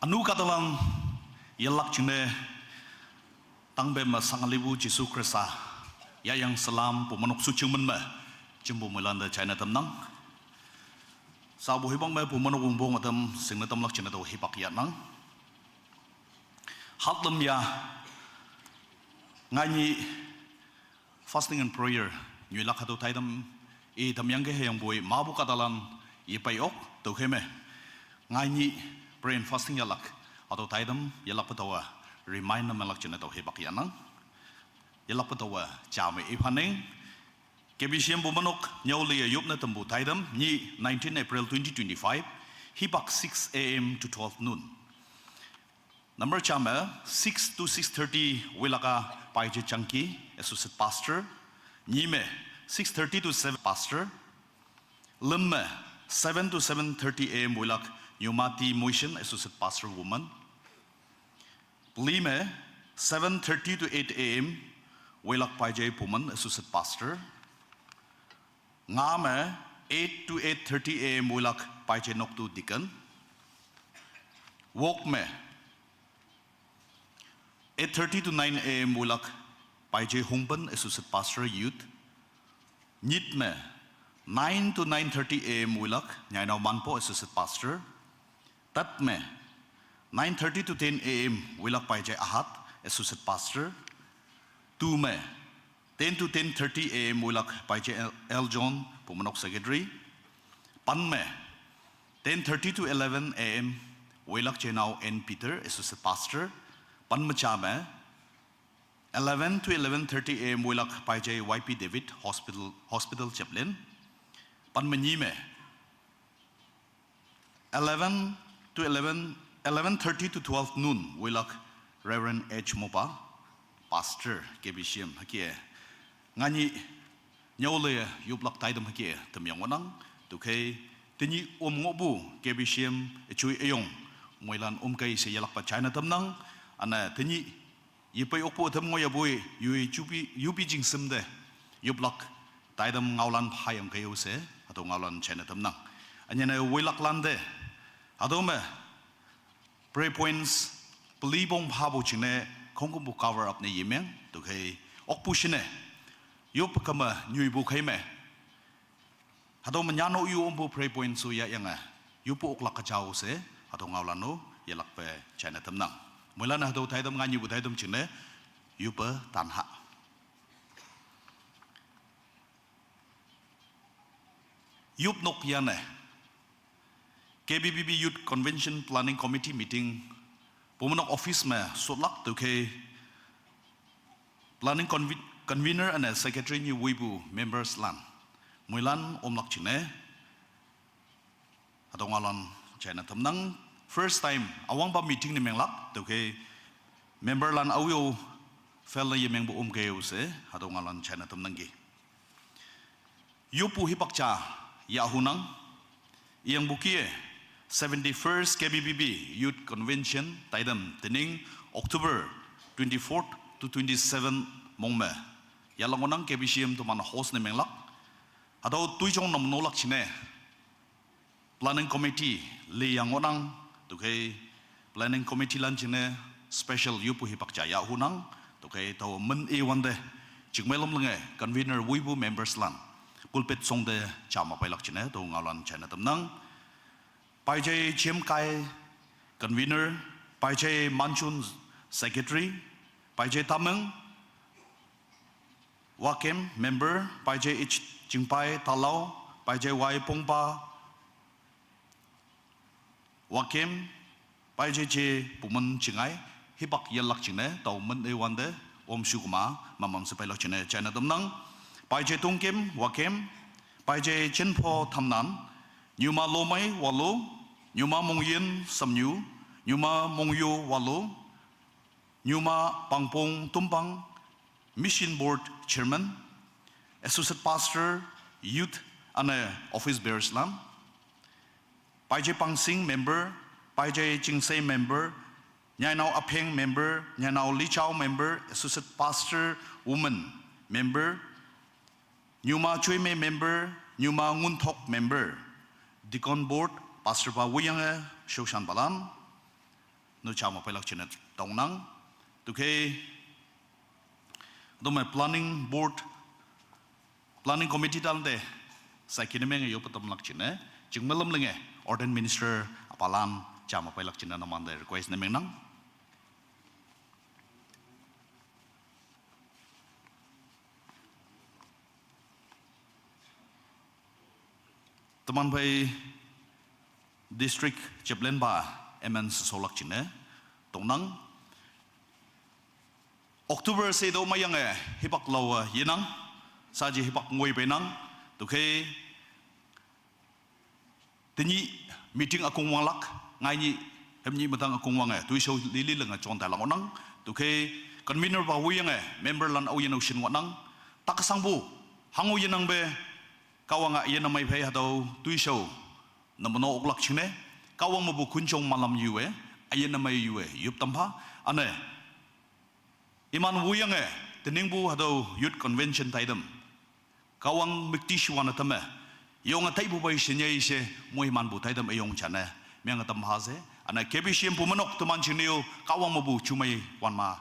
anu katalang yalak cine tangbe ma sangalibu Jisu Krista ya yang selam pumanok suci menma jembu melanda China tamnang sabu hibang me pumanok bumbong atam singna tamlak cine tau hipak ya nang hatlem ya ngani fasting and prayer nyulak hatu taidam tam yang ke yang boy mabu katalan ipayok tau keme ngani pray and fasting yalak atau taidam yalak petawa remind na malak cina tau hebak yanang yalak petawa jame ipaning kebisiam bumanok nyaulia yup na tembu taidam ni 19 April 2025 hebak 6 a.m. to 12 noon number chama 6 to 6:30 wilaka paije changki associate pastor nyime 6:30 to 7 pastor lemme 7 to 7:30 a.m. wilak Yumati Motion Associate Pastor Woman Plime 7:30 to 8 a.m. Wilak Pajay Puman Associate Pastor Ngame 8 to 8:30 a.m. Wilak Pajay Noktu Deacon Wokme 8:30 to 9 a.m. Wilak Pajay Humban Associate Pastor Youth Nitme 9 to 9:30 a.m. Wilak Nyainaw Manpo Associate Pastor Tatme 9:30 to 10 a.m. Wilak Paijay Ahat Associate Pastor Tume 10 to 10:30 a.m. Wilak Paijay L. John Pumanok Secretary Panme 10:30 to 11 a.m. Wilak Chenau N. Peter Associate Pastor Panmachame 11 to 11:30 a.m. Wilak Paijay YP David Hospital Chaplain Panmanyime 11 to 11:30 to 12 noon Wilak Reverend H. Mopa Pastor Kebishim Hakie Ngani Nyole Yublak Taidam Hakie Tamyang Wanang Tuke Tini Ngobu Kebishim Echui Eyong Moilan Kay se Yalak pa China Tamnang Ana Tini Yipay Opo Tam Ngoya Boy Yubi Jing Simde Yublak Taidam Ngaulan Hayam Kayo se Atau Ngaulan China Tamnang Anyana Wilak Lande Adome pray points pelibong habo chine kongkum bu cover up ne yemeng to kay okpushine yup kama nyuibu kayme adome nyano yu umbu pray points so ya yanga yupu oklak kachao se atau ngawlano yalak pe China tamnang mulana hado taidam ngani bu taidam chine yupa tanha yup nok yane KBBB Youth Convention Planning Committee meeting Pumanok office में सोलक तो के planning convener and secretary ni wibu members lan muilan omlak chine atau ngalan China tamnang first time awang ba meeting ni menglak to ke member lan awio fella ye mengbu ke use atau ngalan China tamnang ge yupu hipakcha yahunang yang bukie 71st KBBB Youth Convention Taidam Tening October 24th to 27 Mongme Yalangonang KBCM to man host ne menglak atau tuijong nam nolak chine Planning Committee le yangonang to kay Planning Committee lan chine special yupu hipakcha ya hunang to kay taw men e wande chigmelom lange convener wibu members lan pulpit songde chama pailak chine to ngalan China tamnang Paijay Chim Kai convener, Paijay Manchun secretary, Paijay Tameng Wakem member, Paijay Ich Jingpai Talau, Paijay Y Pongpa Wakem, Paijay Che Puman Chingai, Hipak Yalak Chine, Tau Men Ewande, Om Shukuma, Mamam Sepelak Chine, China Damnang, Paijay Tungkim, Wakem, Paijay Chenpo Tamnan, Nyuma Lomai Walo, Nyuma Mongyin Samnyu, Nyuma Mongyo Walo, Nyuma Pangpong Tumpang, Mission Board Chairman, Associate Pastor, Youth and Office Bearers Lam, Paijay Pangsing member, Paijay Chingsay member, Nyanao Apeng member, Nyanao Lichao member, Associate Pastor Woman member, Nyuma Chuime member, Nyuma Nguntok member, Deacon Board, Pastor Pa Wuyang Shoshan Balan, no chama pelak china tong nang tu ke do my planning committee dal de sai kineme yo patam lak china jingmalam lenge ordin minister apalam chama pelak china naman de request ne menang teman bai district chaplain ba MN solak chine tongnang October se do mayang hipak law yinang saji hipak ngoi benang tukhe tini meeting akong walak ngai ni hemni matang akong wang tuiso lili lenga chonta lang onang tukhe convener ba wiyang member lan au yen ocean wanang takasangbu hangu yinang be kawanga yen mai phai hado tuiso namono oklak chine kawang mabu kunchong malam yue ayen mai yue yup tampa ane iman wuyang teningbu hado youth convention taidam kawang mikti shwana tame yong taibu bai shinya ise moiman bu taidam ayong chane myang tam haze ana kebishim pumanok tuman chinio kawang mabu chumai wanma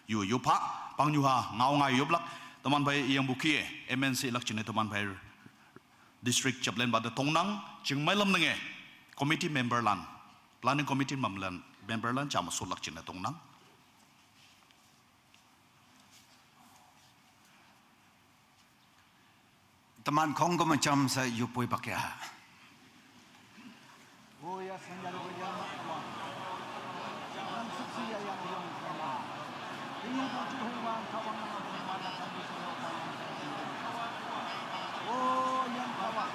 yu pa pangyuha ngawnga yublak taman bai yang bukie MNC lak chine taman bai district chaplain bada tongnang jingmailam nge committee member lan planning committee member lan chama solak china tongnang teman Kongo macam sa yupoi pakai oh ya senjata yang teman yang suci yang sama ini tujuh orang kawan mana kami semua oh yang kawan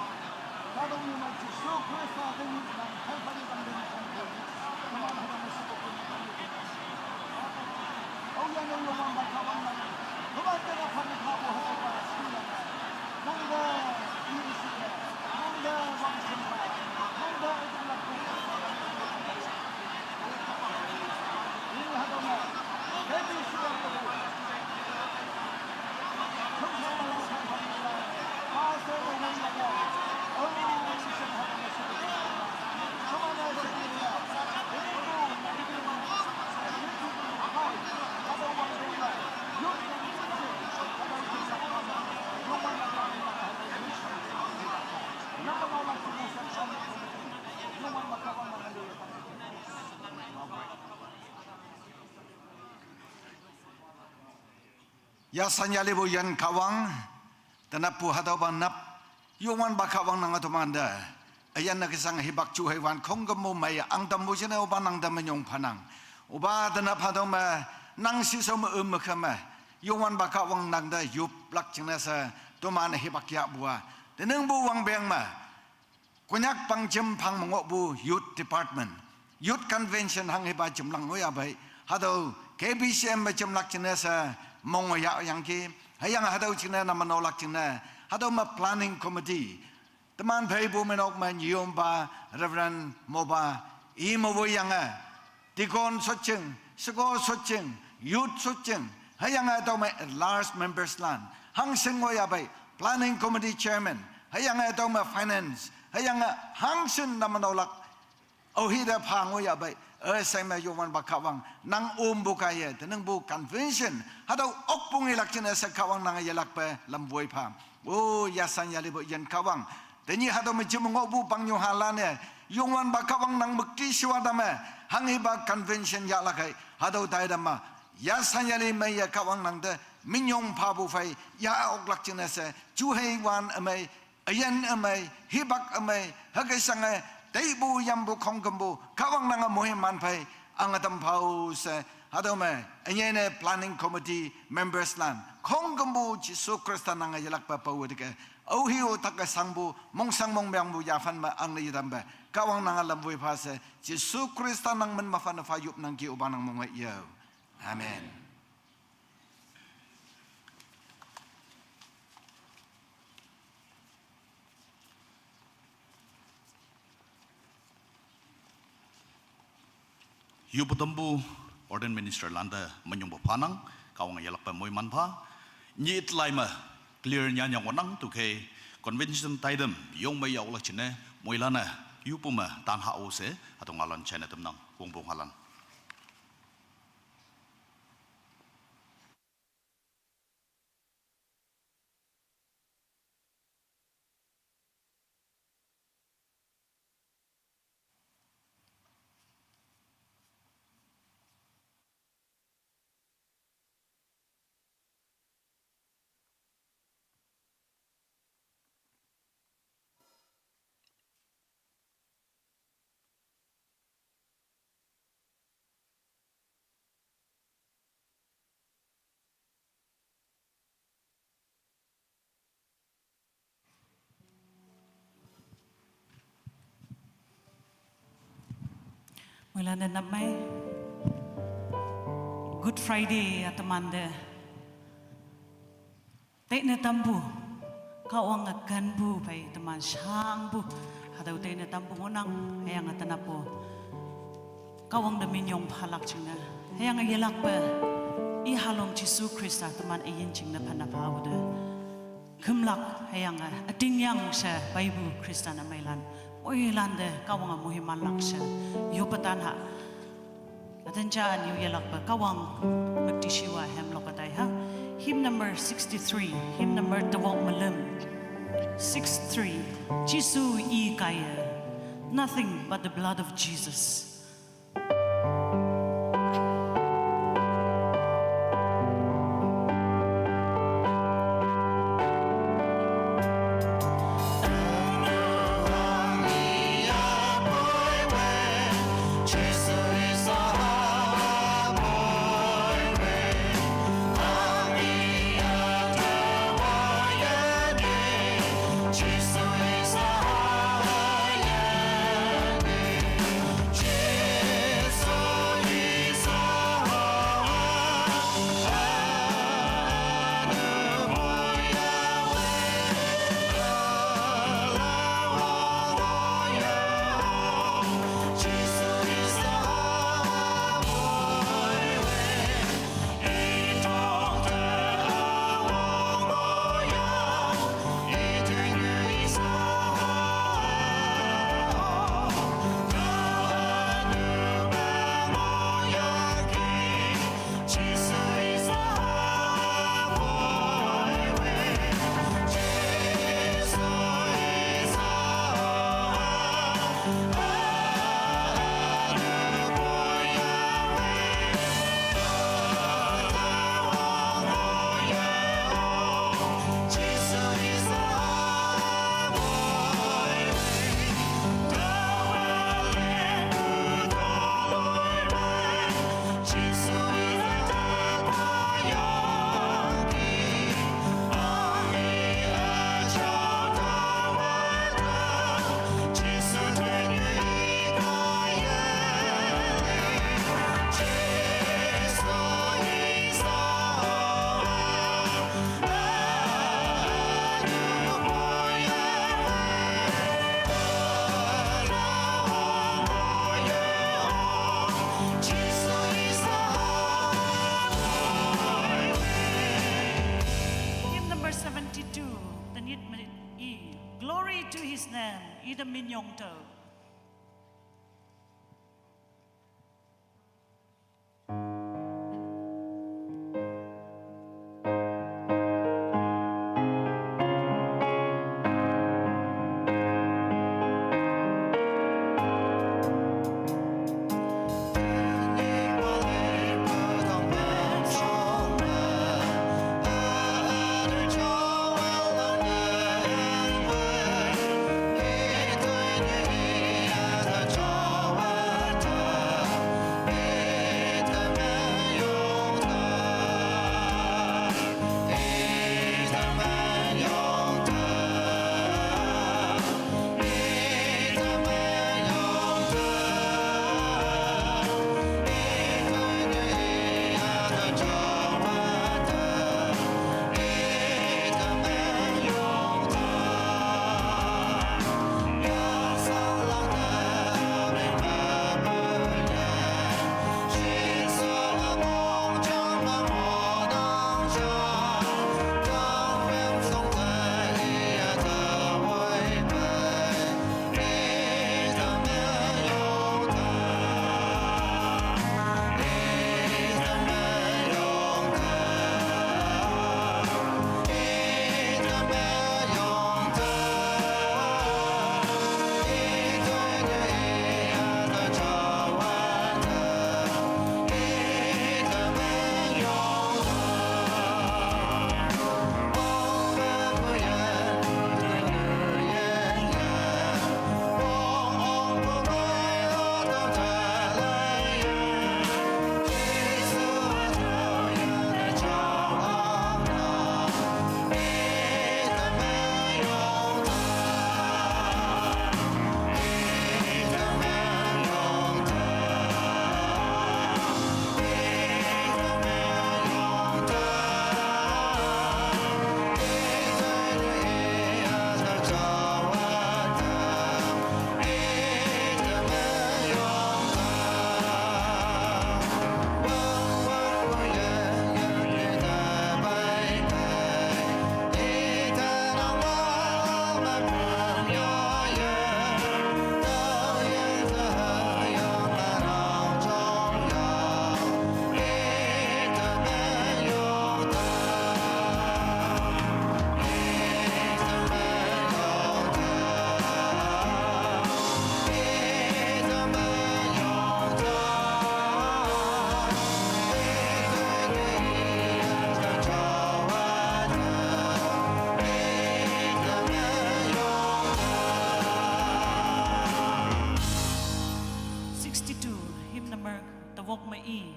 kalau ni macam super satu ni dan kembali kembali teman ada masih pun oh yang orang kawan teman telah kami kawan Mangga ini sudah, mangga wangsin, mangga itu lakukan. Ini hadamnya, jadi sudah terbuka. Semua lakukan hadamnya, masa dengan lakukan. Oh, ini sudah hadamnya sudah. Semua lakukan hadamnya. Ya sanyali bo yan kawang tanap pu hadaw bang nap yuwan ba kawang nang atumanda ayan nakisang hibak chu hewan konggamo may ang tambo sina uba nang damanyong panang uba tanap hadaw ma nang sisom umkama yuwan ba kawang nang da yup lak china sa tuman hibak ya bua teneng bu wang beng ma Konyak pang jem pang mongok bu youth department youth convention hang hiba jemlang ngoya bai hadaw KBCM macam lak china sa mongoya yang ke hayang hadaw china na manolak china hadaw ma planning committee teman bai bu menok man yom ba reverend moba imo bo yang tikon socheng sego socheng youth socheng hayang hadaw ma large members land hang sengoya bai planning committee chairman hayang hadaw ma finance hayang hangsen na manolak ohida pangoya bai sama yuwan bakawang nang bukaya teneng bu convention hadaw okpung ilakchina sa kawang nang yalak pa lamboy pa oh yasan yali bo yan kawang tenyi hadaw mejumong bu pangyo halane yuwan bakawang nang mukti siwadama hangiba convention yalakai hadaw taidama yasan yali may kawang nang de minyong pa bu fai ya oklakchina sa juhei wan amay ayan amay hibak amay hagasanga Taibu yambu kongkambu kawang nanga mohiman pai angatam pau se hadome anyene planning committee members lan kongkambu Jisu Krista nanga yalak pa pau dike auhiu taka sangbu mongsang mongbyangbu yafan ma ang nayidamba kawang nanga lambui pa se Jisu Krista nang men mafana fayup nang ki ubanang mongwe yo amen. Yupatambu Ordin Minister Landa Manyumbo Panang, Kawang Yalapa Moimanpa, Nyit Lima, clear Nyanya Wanang to K, Convention Tidem, Yong May Yaulachine, Moilana, Yupuma, Tanha Ose, Atongalan China Tamnang, Wongbo Halan. Wala na namay. Good Friday at Amanda. Tay na tambu. Kawang agkanbu pay taman siyangbu. Hadaw tay na tambu ngunang hayang atanapo. Kawang daminyong palak chingna. Hayang ayalak pa. Ihalom Jisu Krista taman ayin chingna panapawda. Kumlak hayang atingyang siya Bible Krista na maylan. Oilande kawang muhimalak siya. Yupatan ha. Atanjaan yu yalak pa kawang magtishiwa hemlok atay ha. Hymn number 63. Hymn number Tawag Malim. 63. Jisu I kaya. Nothing but the blood of Jesus. Glory to His name. Ida minyong to.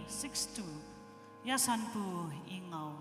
62 Yasan pu ingau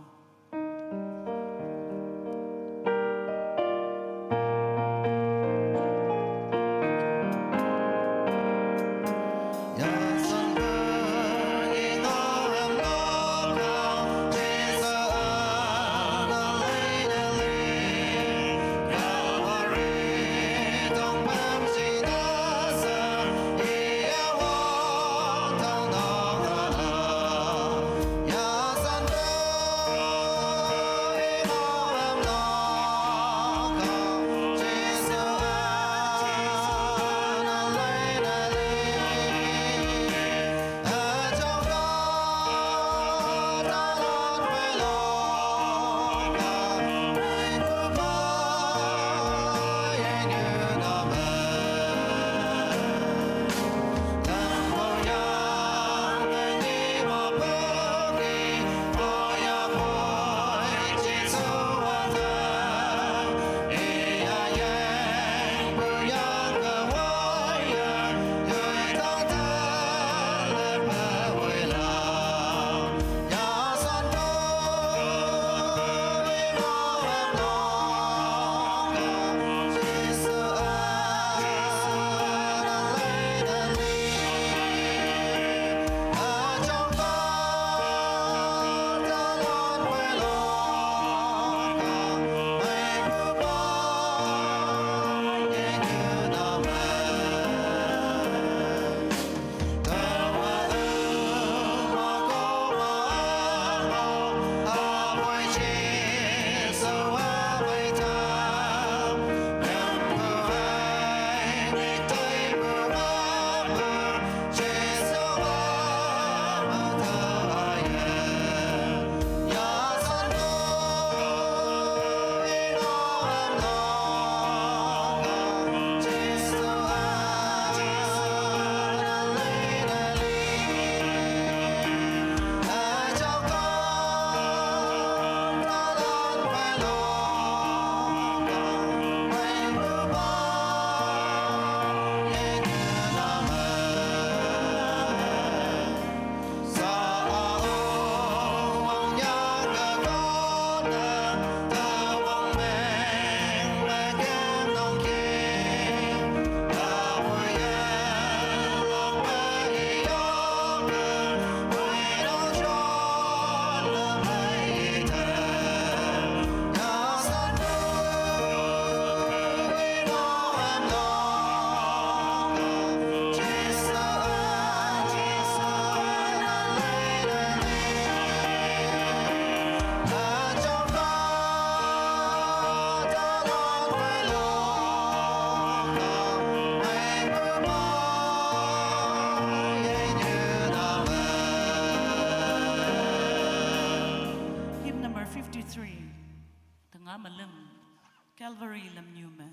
Calvary lam nyume.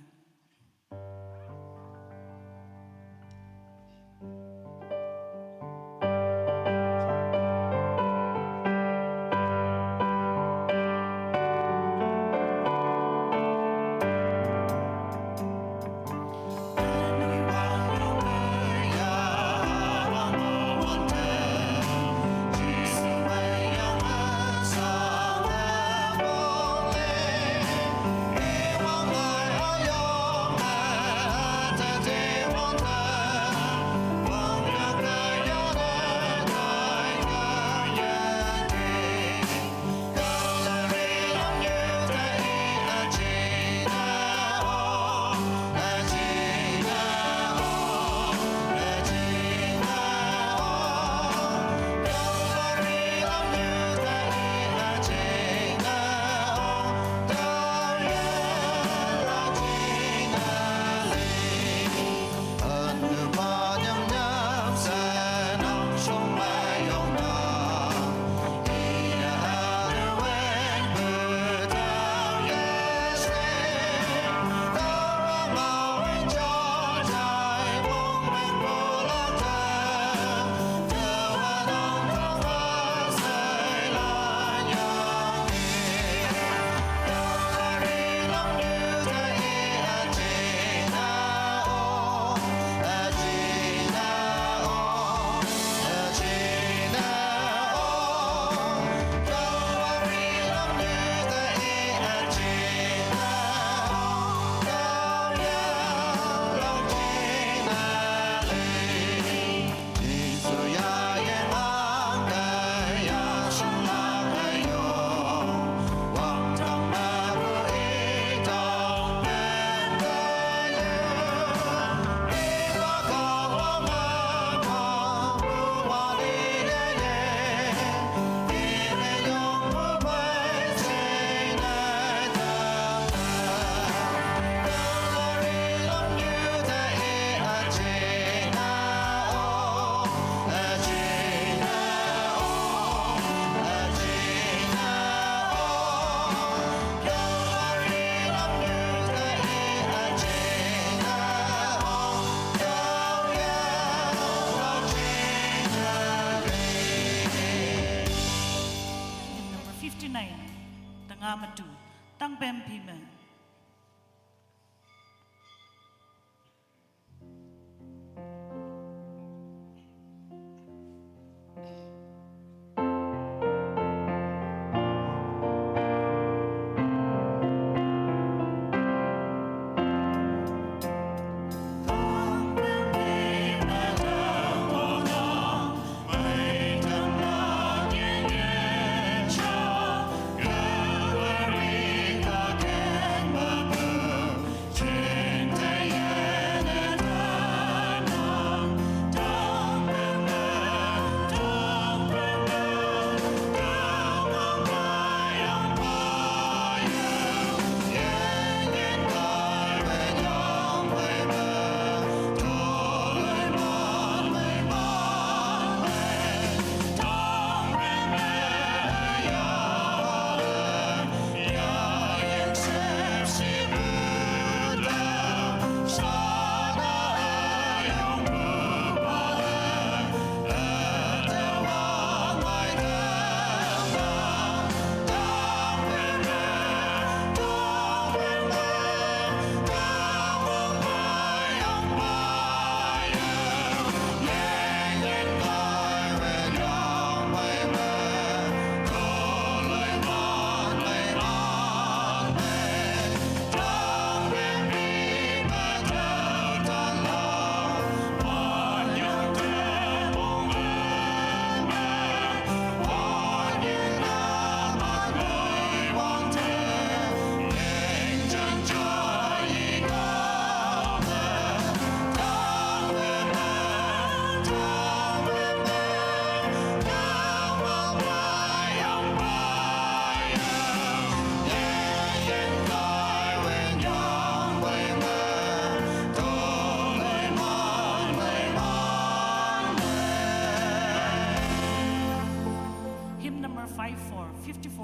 Hãy subscribe cho kênh Ghiền Mì Gõ để không bỏ lỡ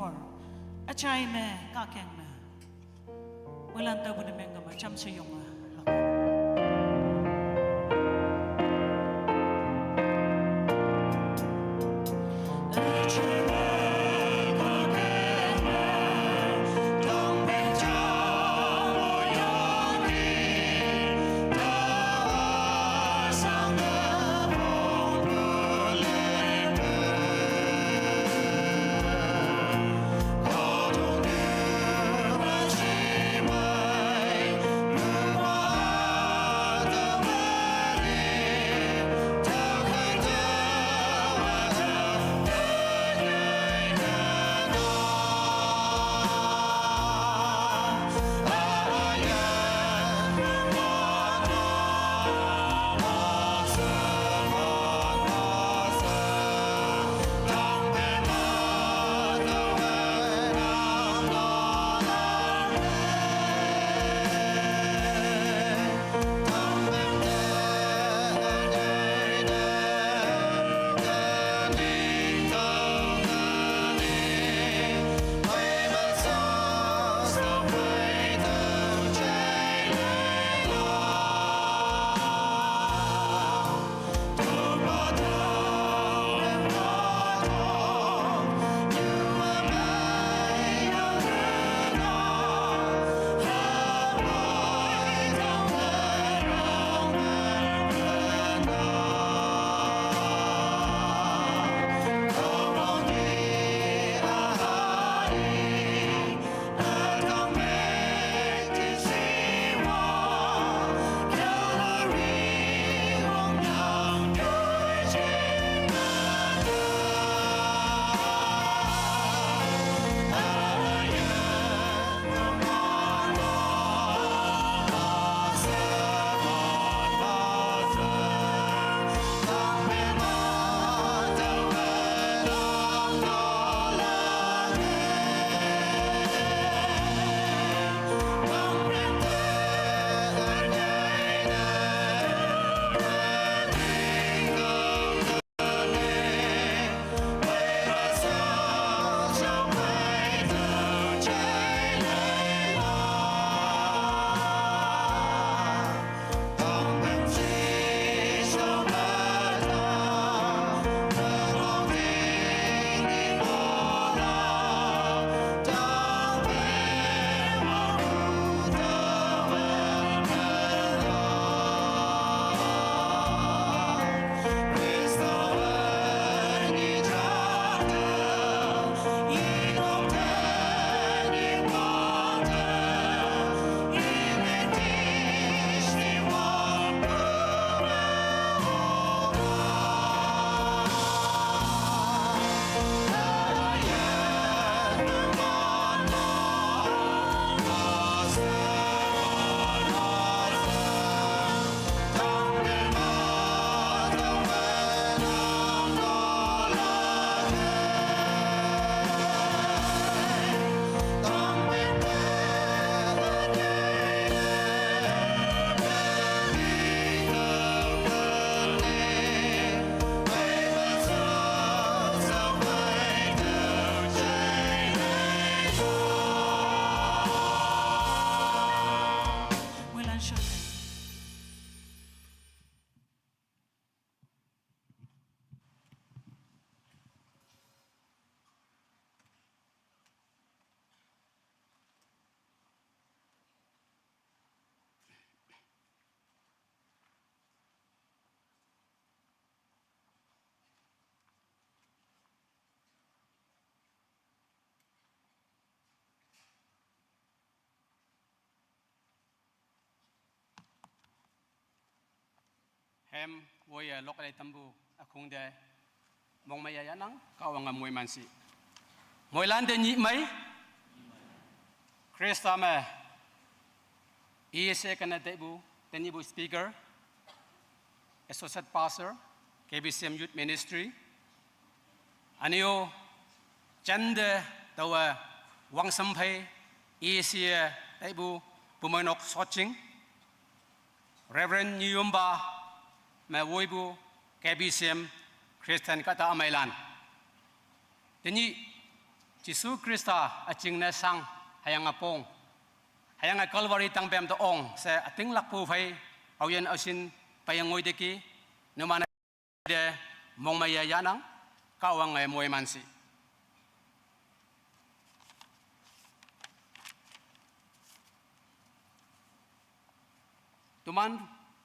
for a chai me ka keng me walan ta bu de menga ma cham se yong hem woya lokale tambu akung de mong maya yanang kawanga moy mansi moy lande ni mai Krista me ESA kana debu tenibu speaker associate pastor KBCM Youth Ministry anio chande tawa wang sampai ESA debu pumanok soching Reverend Nyumba Mawoibu KBCM Christian Kata Amailan. Teni Jisu Krista aching na sang hayang apong hayang a Calvary tang bem to ong se ating lakpu phai auyen ausin payangoi deki numana de mongmaya yanang kawang ay moy mansi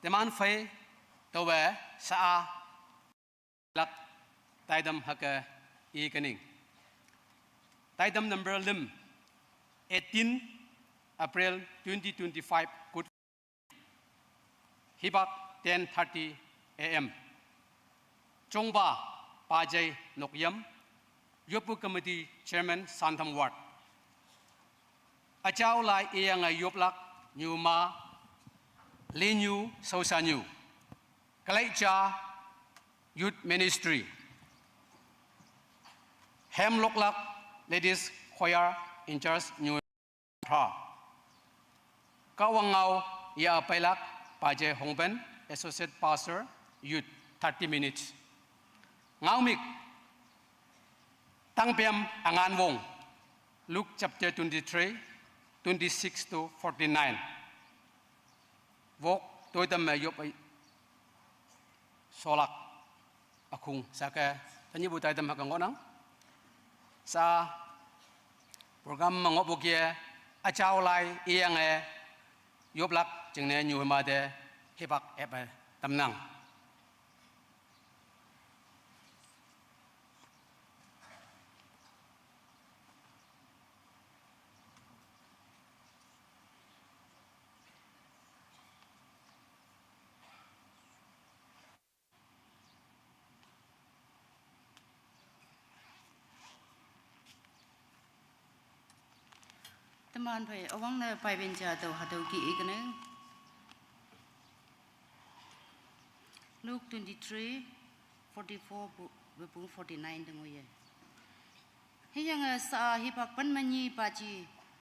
teman phai towe sa lak taidam haka e kaning taidam number lim 18 April 2025 good hibak 10:30 a.m. Chongba Pajay Nokyam Yopu Committee Chairman Santam Ward Achao Lai Eyang Yoplak Nyuma Linyu Sosanyu Kalaicha Youth Ministry Hemloklak Ladies Choir in charge New Kawangau Ya Pailak Pajay Hongben Associate Pastor Youth 30 minutes Ngaumik Tangpiam Angan Wong Luke chapter 23 26 to 49 Vok Toitam Yop Solak Akung Saka Tanyibu Taitam Hakangonang Sa Program Mangobukia Achao Lai Iyang Yoplak Jingne Nyumade Hibak Ebe Tamnang Teman pai awang na pai benja tau hatau ki ikene Luke 23 44 bepung 49 dengoye Hiyang sa hipak pan manyi paji